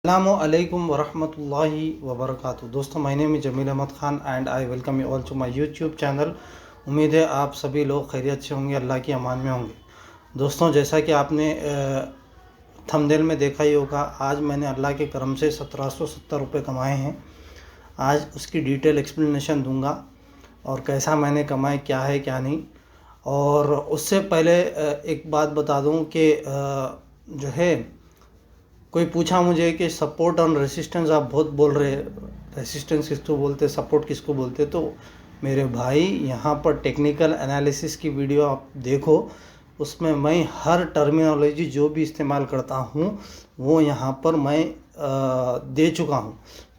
Assalamualaikum warahmatullahi wabarakatuh। दोस्तों, my name is Jameel Ahmed Khan and I welcome you all to my YouTube channel. उम्मीद है आप सभी लोग खैरियत से होंगे, अल्लाह की अमान में होंगे। दोस्तों, जैसा कि आपने थंबनेल में देखा ही होगा, आज मैंने अल्लाह के करम से 1770 रुपये कमाए हैं। आज उसकी डिटेल एक्सप्लेनेशन दूंगा और कैसा मैंने कमाए, क्या है क्या नहीं। और उससे पहले एक बात बता दूं कि जो है, कोई पूछा मुझे कि सपोर्ट और रेसिस्टेंस आप बहुत बोल रहे हैं, रेसिस्टेंस किसको बोलते, सपोर्ट किसको बोलते। तो मेरे भाई, यहाँ पर टेक्निकल एनालिसिस की वीडियो आप देखो, उसमें मैं हर टर्मिनोलॉजी जो भी इस्तेमाल करता हूँ वो यहाँ पर मैं दे चुका हूँ।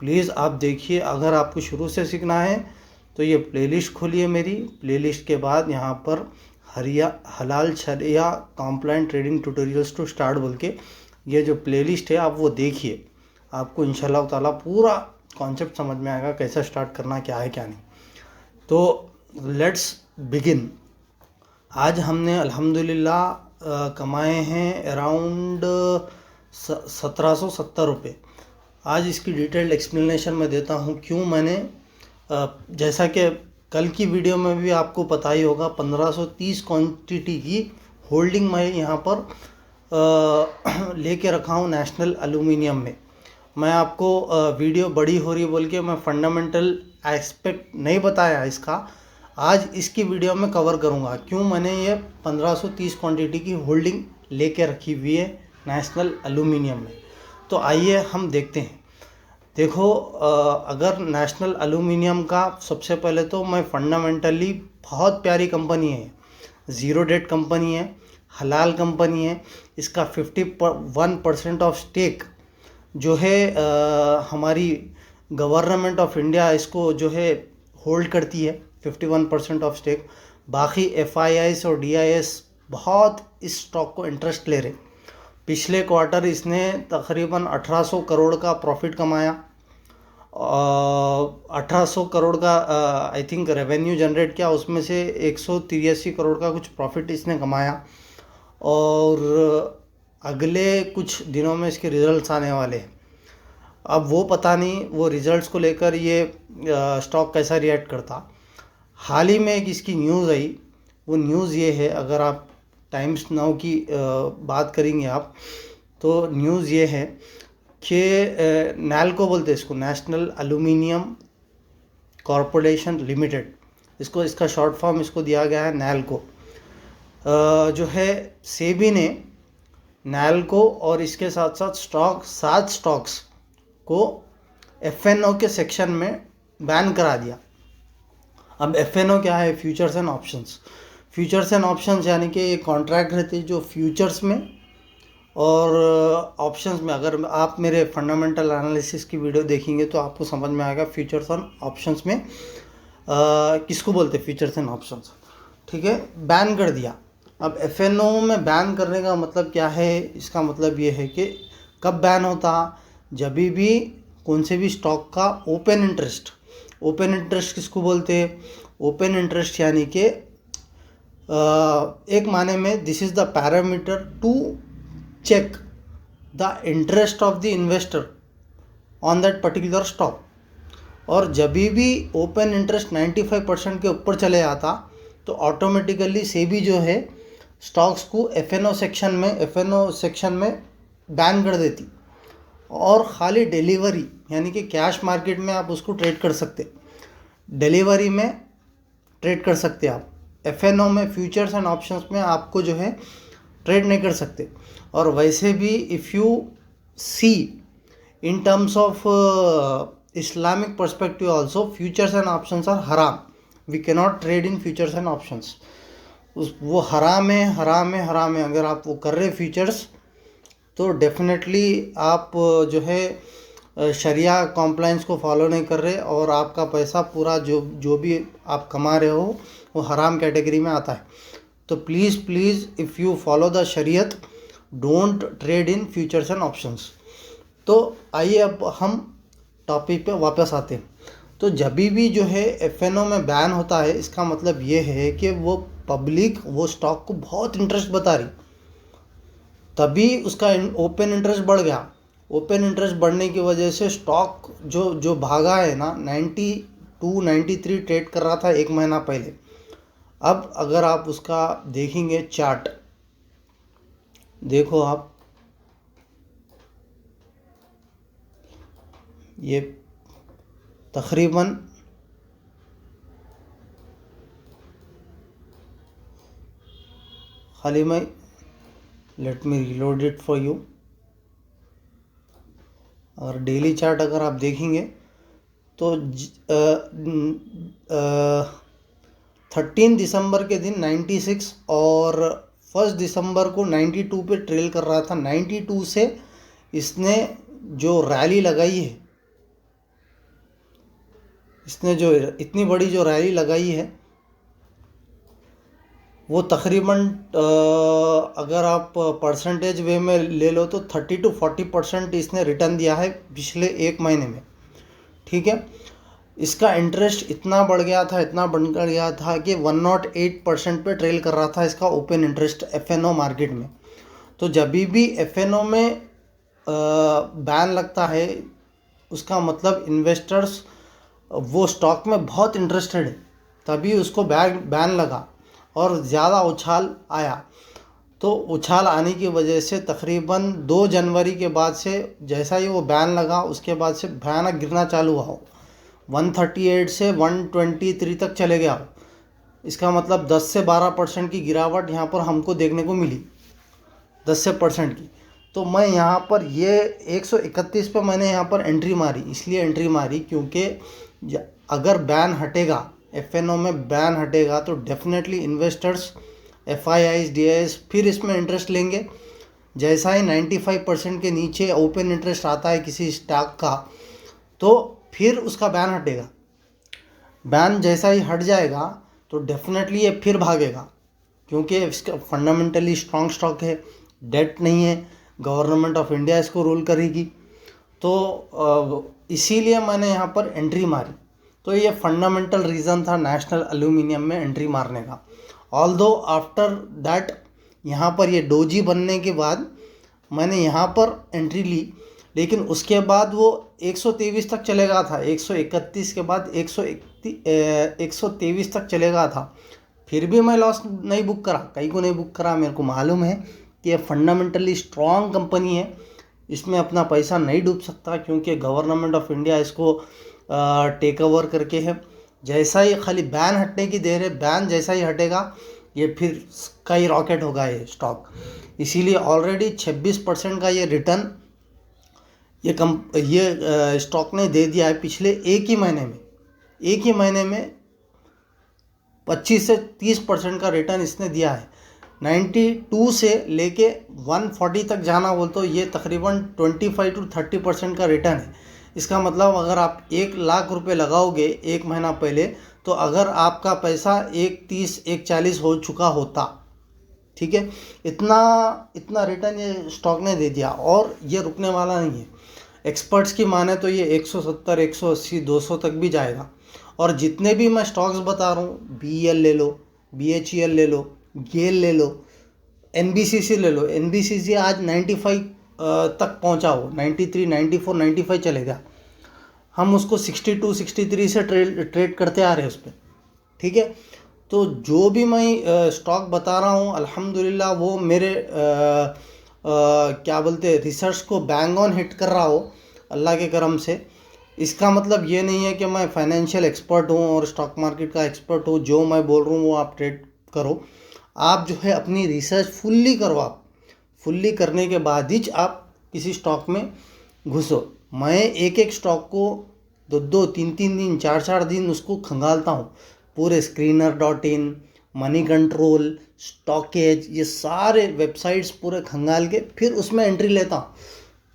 प्लीज़ आप देखिए। अगर आपको शुरू से सीखना है तो ये प्लेलिस्ट खोलिए मेरी। प्लेलिस्ट के बाद यहाँ पर हलाल शरिया compliant trading tutorials to start बोल के ये जो प्लेलिस्ट है आप वो देखिए। आपको इंशाल्लाह ताला पूरा कॉन्सेप्ट समझ में आएगा, कैसा स्टार्ट करना, क्या है क्या नहीं। तो लेट्स बिगिन। आज हमने अल्हम्दुलिल्लाह कमाए हैं अराउंड 1770 रुपये। आज इसकी डिटेल्ड एक्सप्लेनेशन मैं देता हूँ क्यों मैंने जैसा कि कल की वीडियो में भी आपको पता ही होगा, 1530 क्वांटिटी की होल्डिंग मैं यहाँ पर लेके रखा हूँ नेशनल एल्यूमिनियम में। मैं आपको वीडियो बड़ी हो रही बोल के मैं फंडामेंटल एस्पेक्ट नहीं बताया इसका। आज इसकी वीडियो में कवर करूँगा क्यों मैंने ये 1530 क्वांटिटी की होल्डिंग लेके रखी हुई है नेशनल एल्यूमिनियम में। तो आइए हम देखते हैं। देखो, अगर नेशनल एल्यूमिनियम का सबसे पहले तो मैं फंडामेंटली बहुत प्यारी कंपनी है, ज़ीरो डेट कंपनी है, हलाल कंपनी है। इसका 51% ऑफ स्टेक जो है हमारी गवर्नमेंट ऑफ इंडिया इसको जो है होल्ड करती है, 51% ऑफ स्टेक। बाकी FIIs और DIS बहुत इस स्टॉक को इंटरेस्ट ले रहे। पिछले क्वार्टर इसने तकरीबन 1800 करोड़ का प्रॉफिट कमाया, 1800 करोड़ का आई थिंक रेवेन्यू जनरेट किया, उसमें से 183 करोड़ का कुछ प्रॉफिट इसने कमाया। और अगले कुछ दिनों में इसके रिज़ल्ट्स आने वाले हैं। अब वो पता नहीं वो रिज़ल्ट्स को लेकर ये स्टॉक कैसा रिएक्ट करता। हाल ही में एक इसकी न्यूज़ आई, वो न्यूज़ ये है, अगर आप टाइम्स नाउ की बात करेंगे आप, तो न्यूज़ ये है कि नैल्को बोलते हैं इसको, नेशनल एल्यूमिनियम कॉरपोरेशन लिमिटेड, इसको इसका शॉर्ट फॉर्म इसको दिया गया है नैल्को। जो है सेबी ने नैल्को और इसके साथ साथ 7 स्टॉक्स को FNO के सेक्शन में बैन करा दिया। अब FNO क्या है? Futures and options. Futures and options यानी कि ये कॉन्ट्रैक्ट रहते हैं जो फ्यूचर्स में और ऑप्शंस में। अगर आप मेरे फंडामेंटल एनालिसिस की वीडियो देखेंगे तो आपको समझ में आएगा फ्यूचर्स एंड ऑप्शंस में किसको बोलते हैं, फ्यूचर्स एंड ऑप्शंस। ठीक है, बैन कर दिया। अब FNO में बैन करने का मतलब क्या है? इसका मतलब ये है कि कब बैन होता, जब भी कौन से भी स्टॉक का ओपन इंटरेस्ट किसको बोलते हैं? ओपन इंटरेस्ट यानी कि एक माने में this is the parameter to check the interest of the investor on that particular stock. और जब भी ओपन इंटरेस्ट 95% के ऊपर चले जाता तो ऑटोमेटिकली सेबी जो है स्टॉक्स को FNO सेक्शन में बैन कर देती। और ख़ाली डिलीवरी यानी कि कैश मार्केट में आप उसको ट्रेड कर सकते, डिलीवरी में ट्रेड कर सकते आप। FNO में फ्यूचर्स एंड ऑप्शंस में आपको जो है ट्रेड नहीं कर सकते। और वैसे भी if you see in terms of Islamic perspective also, futures and options are हराम। We cannot trade in futures and options. वो हराम है। अगर आप वो कर रहे फ्यूचर्स तो डेफिनेटली आप जो है शरिया कॉम्प्लाइंस को फॉलो नहीं कर रहे और आपका पैसा पूरा जो भी आप कमा रहे हो वो हराम कैटेगरी में आता है। तो please if you follow the शरीयत, don't trade in futures and options. तो आइए अब हम टॉपिक पे वापस आते हैं। तो जब भी जो है FNO में बैन होता है, इसका मतलब ये है कि वो पब्लिक वो स्टॉक को बहुत इंटरेस्ट बता रही, तभी उसका ओपन इंटरेस्ट बढ़ गया। ओपन इंटरेस्ट बढ़ने की वजह से स्टॉक जो जो भागा है ना, 92 93 ट्रेड कर रहा था एक महीना पहले। अब अगर आप उसका देखेंगे चार्ट, देखो आप, ये तकरीबन खाली मैं let me reload it for you. और डेली चार्ट अगर आप देखेंगे तो 13 दिसंबर के दिन 96 और 1 दिसंबर को 92 पे ट्रेल कर रहा था। 92 से इसने जो रैली लगाई है, इसने जो इतनी बड़ी जो रैली लगाई है, वो तकरीबन अगर आप परसेंटेज वे में ले लो तो 30 to 40% इसने रिटर्न दिया है पिछले एक महीने में। ठीक है, इसका इंटरेस्ट इतना बढ़ गया था, इतना बढ़ गया था कि 108% पे ट्रेल कर रहा था इसका ओपन इंटरेस्ट एफएनओ मार्केट में। तो जब भी एफएनओ में बैन लगता है, उसका मतलब इन्वेस्टर्स वो स्टॉक में बहुत इंटरेस्टेड है, तभी उसको बैन लगा और ज़्यादा उछाल आया। तो उछाल आने की वजह से तकरीबन 2 जनवरी के बाद से जैसा ही वो बैन लगा, उसके बाद से भयानक गिरना चालू हुआ। 138 से 123 तक चले गया। इसका मतलब 10 से 12% की गिरावट यहाँ पर हमको देखने को मिली, 10 से % की। तो मैं यहाँ पर ये 131 पे मैंने यहाँ पर एंट्री मारी, इसलिए एंट्री मारी क्योंकि अगर बैन हटेगा, एफएनओ में बैन हटेगा, तो डेफिनेटली इन्वेस्टर्स एफआईआईज डीआईएस फिर इसमें इंटरेस्ट लेंगे। जैसा ही 95% के नीचे ओपन इंटरेस्ट आता है किसी स्टॉक का, तो फिर उसका बैन हटेगा। बैन जैसा ही हट जाएगा तो डेफिनेटली ये फिर भागेगा, क्योंकि इसका फंडामेंटली स्ट्रॉन्ग स्टॉक है, डेट नहीं है, गवर्नमेंट ऑफ इंडिया इसको रूल करेगी। तो इसीलिए मैंने यहाँ पर एंट्री मारी। तो ये फंडामेंटल रीज़न था नेशनल एल्यूमिनियम में एंट्री मारने का। ऑल्दो आफ्टर दैट यहाँ पर ये डोजी बनने के बाद मैंने यहाँ पर एंट्री ली, लेकिन उसके बाद वो 123 तक चलेगा था। 131 के बाद 123 तक चलेगा था, फिर भी मैं लॉस नहीं बुक करा। कहीं को नहीं बुक करा, मेरे को मालूम है कि ये फंडामेंटली स्ट्रॉन्ग कंपनी है, इसमें अपना पैसा नहीं डूब सकता, क्योंकि गवर्नमेंट ऑफ इंडिया इसको टेक ओवर करके है। जैसा ही खाली बैन हटने की देर है, बैन जैसा ही हटेगा ये फिर स्काई रॉकेट होगा ये स्टॉक। इसीलिए ऑलरेडी 26% का ये रिटर्न ये स्टॉक ने दे दिया है पिछले एक ही महीने में। एक ही महीने में 25 से 30% का रिटर्न इसने दिया है। 92 से लेके 140 तक जाना बोल तो ये तकरीबन 25 to 30% का रिटर्न है। इसका मतलब अगर आप 1 लाख रुपए लगाओगे एक महीना पहले, तो अगर आपका पैसा 130 140 हो चुका होता, ठीक है, इतना रिटर्न ये स्टॉक ने दे दिया और ये रुकने वाला नहीं है। एक्सपर्ट्स की माने तो ये 170 180 200 तक भी जाएगा। और जितने भी मैं स्टॉक्स बता रहा हूँ, BEL ले लो, BHEL ले लो, गेल ले लो, NBCC ले लो। NBCC आज 95 तक पहुँचा हो, 93 94 95 चलेगा। हम उसको 62 63 से ट्रेड करते आ रहे हैं उस पर। ठीक है, तो जो भी मैं स्टॉक बता रहा हूँ अल्हम्दुलिल्लाह वो मेरे क्या बोलते हैं, रिसर्च को बैंग ऑन हिट कर रहा हो अल्लाह के करम से। इसका मतलब ये नहीं है कि मैं फाइनेंशियल एक्सपर्ट हूँ और स्टॉक मार्केट का एक्सपर्ट हूँ, जो मैं बोल रहा हूँ वो आप ट्रेड करो। आप जो है अपनी रिसर्च फुल्ली करो, आप फुल्ली करने के बाद ही आप किसी स्टॉक में घुसो। मैं एक एक स्टॉक को 2 3 दिन 4 दिन उसको खंगालता हूँ, पूरे Screener.in, मनी कंट्रोल, स्टॉकेज, ये सारे वेबसाइट्स पूरे खंगाल के फिर उसमें एंट्री लेता हूँ।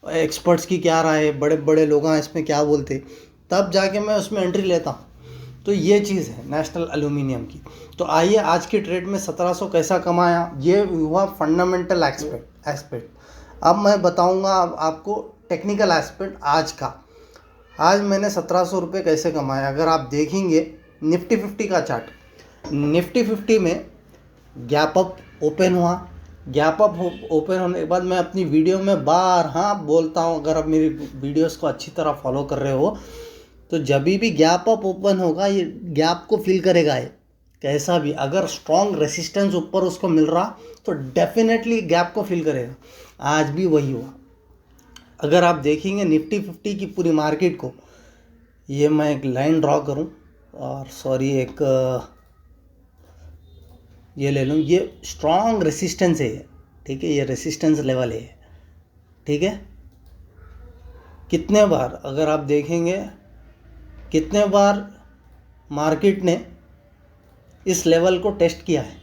एक्सपर्ट्स की क्या राय है, बड़े बड़े लोग हैं इसमें क्या बोलते, तब जाके मैं उसमें एंट्री लेता हूँ। तो ये चीज़ है नेशनल एल्यूमिनियम की। तो आइए आज की ट्रेड में 1700 कैसा कमाया, ये हुआ फंडामेंटल एस्पेक्ट। अब मैं बताऊँगा आपको टेक्निकल एस्पेक्ट आज का। आज मैंने 1700 रुपये कैसे कमाया। अगर आप देखेंगे निफ्टी 50 का चार्ट, निफ्टी 50 में गैप अप ओपन हुआ, गैप अप ओपन होने के बाद मैं अपनी वीडियो में बार हाँ बोलता हूँ, अगर आप मेरी वीडियोस को अच्छी तरह फॉलो कर रहे हो तो जब भी गैप अप ओपन होगा ये गैप को फिल करेगा। ये कैसा भी अगर स्ट्रॉन्ग रेसिस्टेंस ऊपर उसको मिल रहा तो डेफिनेटली गैप को फिल करेगा। आज भी वही हुआ। अगर आप देखेंगे निफ्टी 50 की पूरी मार्केट को, ये मैं एक लाइन ड्रॉ करूं और सॉरी एक ये ले लूं, ये स्ट्रॉन्ग रेसिस्टेंस है ये, ठीक है, ये रेसिस्टेंस लेवल है, ठीक है। कितने बार अगर आप देखेंगे कितने बार मार्केट ने इस लेवल को टेस्ट किया है,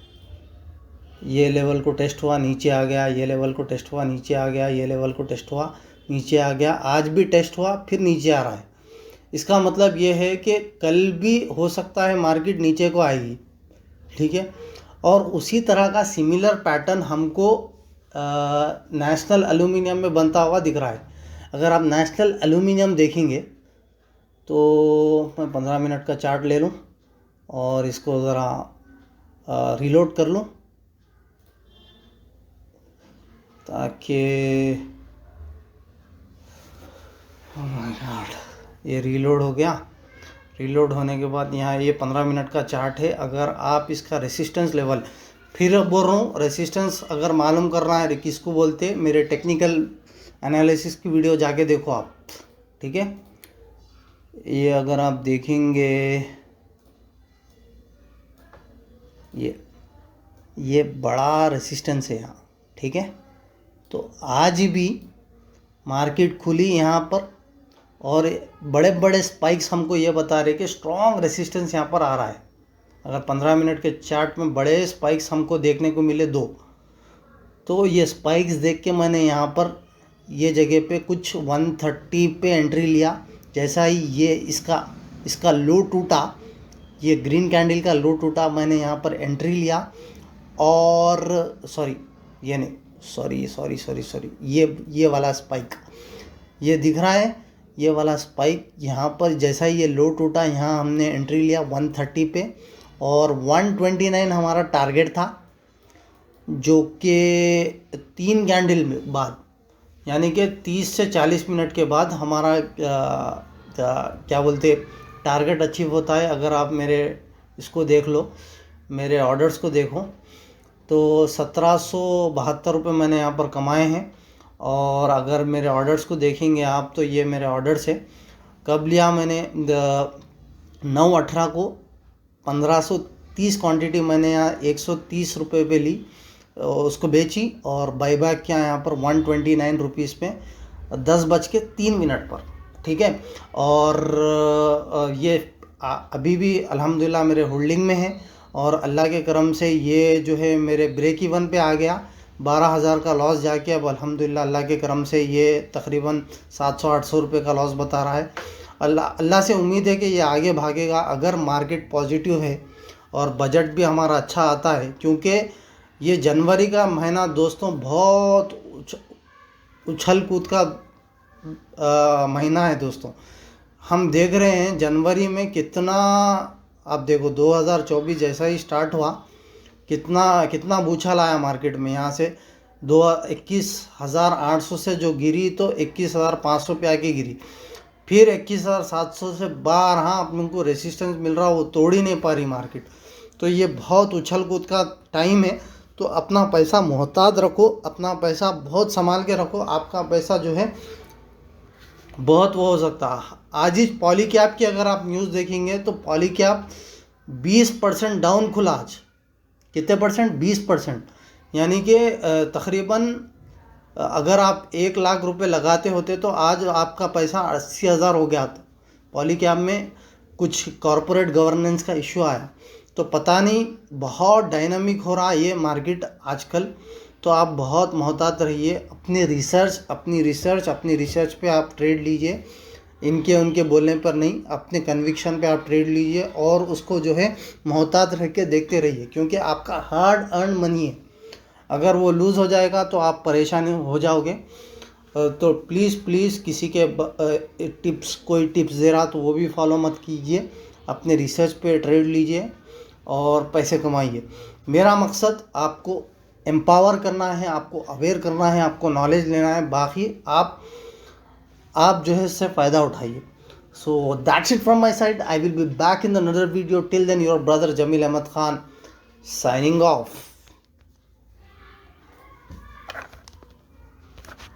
ये लेवल को टेस्ट हुआ नीचे आ गया, ये लेवल को टेस्ट हुआ नीचे आ गया, ये लेवल को टेस्ट हुआ नीचे आ गया, आज भी टेस्ट हुआ फिर नीचे आ रहा है। इसका मतलब ये है कि कल भी हो सकता है मार्केट नीचे को आएगी, ठीक है। और उसी तरह का सिमिलर पैटर्न हमको नेशनल एल्यूमिनियम में बनता हुआ दिख रहा है। अगर आप नेशनल एल्यूमिनियम देखेंगे तो मैं 15 मिनट का चार्ट ले लूँ और इसको ज़रा रीलोड कर लूँ ताकि ये रीलोड हो गया। रीलोड होने के बाद यहाँ ये 15 मिनट का चार्ट है। अगर आप इसका रेसिस्टेंस लेवल, फिर बोल रहा हूँ रेसिस्टेंस अगर मालूम करना है किसको बोलते, मेरे टेक्निकल एनालिसिस की वीडियो जाके देखो आप, ठीक है। ये अगर आप देखेंगे ये बड़ा रेसिस्टेंस है यहाँ, ठीक है। तो आज भी मार्केट खुली यहाँ पर और बड़े बड़े स्पाइक्स हमको ये बता रहे कि स्ट्रॉन्ग रेसिस्टेंस यहाँ पर आ रहा है। अगर 15 मिनट के चार्ट में बड़े स्पाइक्स हमको देखने को मिले दो, तो ये स्पाइक्स देख के मैंने यहाँ पर ये जगह पे कुछ 130 पे एंट्री लिया। जैसा ही ये इसका लो टूटा, ये ग्रीन कैंडल का लो टूटा, मैंने यहाँ पर एंट्री लिया और ये वाला स्पाइक ये दिख रहा है, ये वाला स्पाइक यहाँ पर जैसा ही ये लो टूटा यहाँ हमने एंट्री लिया 130 पे और 129 हमारा टारगेट था, जो कि 3 कैंडल में बाद यानी कि 30 से 40 मिनट के बाद हमारा क्या बोलते टारगेट अचीव होता है। अगर आप मेरे इसको देख लो, मेरे ऑर्डर्स को देखो तो 1772 रुपये मैंने यहाँ पर कमाए हैं। और अगर मेरे ऑर्डर्स को देखेंगे आप तो ये मेरे ऑर्डर्स है। कब लिया मैंने 9/18 को 1530 क्वांटिटी मैंने यहाँ 130 रुपये पे ली, उसको बेची और बाईबैक किया यहाँ पर 129 रुपीज़ पे 10:03 पर, ठीक है। और ये अभी भी अल्हम्दुलिल्लाह मेरे होल्डिंग में है और अल्लाह के करम से ये जो है मेरे ब्रेक इवन पे आ गया। 12,000 का लॉस जाके अब अल्हम्दुलिल्लाह अल्लाह के करम से ये तकरीबन 700-800 रुपये का लॉस बता रहा है। अल्लाह से उम्मीद है कि ये आगे भागेगा अगर मार्केट पॉजिटिव है और बजट भी हमारा अच्छा आता है, क्योंकि ये जनवरी का महीना दोस्तों बहुत उछल कूद का महीना है दोस्तों। हम देख रहे हैं जनवरी में कितना, आप देखो 2024 जैसा ही स्टार्ट हुआ कितना बूछल आया मार्केट में। यहाँ से 21,800 से जो गिरी तो 21,500 पे आके गिरी, फिर 21,700 से बाहर हाँ अपन को रेसिस्टेंस मिल रहा, वो तोड़ ही नहीं पा रही मार्केट। तो ये बहुत उछल कूद का टाइम है, तो अपना पैसा मोहताज रखो, अपना पैसा बहुत संभाल के रखो। आपका पैसा जो है बहुत वो हो सकता है। आज ही पॉलीकैब की अगर आप न्यूज़ देखेंगे तो पॉलीकैब 20% डाउन खुला आज। कितने परसेंट? 20%। यानी कि तकरीबन अगर आप 1 लाख रुपए लगाते होते तो आज आपका पैसा 80,000 हो गया था। पॉलीकैब में कुछ कॉरपोरेट गवर्नेंस का इशू आया, तो पता नहीं, बहुत डायनामिक हो रहा है ये मार्केट आजकल। तो आप बहुत मोहतात रहिए, अपनी रिसर्च पे आप ट्रेड लीजिए, इनके उनके बोलने पर नहीं, अपने कन्विक्शन पे आप ट्रेड लीजिए और उसको जो है मोहतात रह के देखते रहिए, क्योंकि आपका हार्ड अर्न मनी है। अगर वो लूज़ हो जाएगा तो आप परेशान हो जाओगे। तो प्लीज़ किसी के कोई टिप्स दे रहा तो वो भी फॉलो मत कीजिए, अपने रिसर्च पे ट्रेड लीजिए और पैसे कमाइए। मेरा मकसद आपको एम्पावर करना है, आपको अवेयर करना है, आपको नॉलेज लेना है, बाकी आप जो है इससे फ़ायदा उठाइए. So that's it from my side. I will be back in another video. Till then, your brother Jamil Ahmad Khan signing off.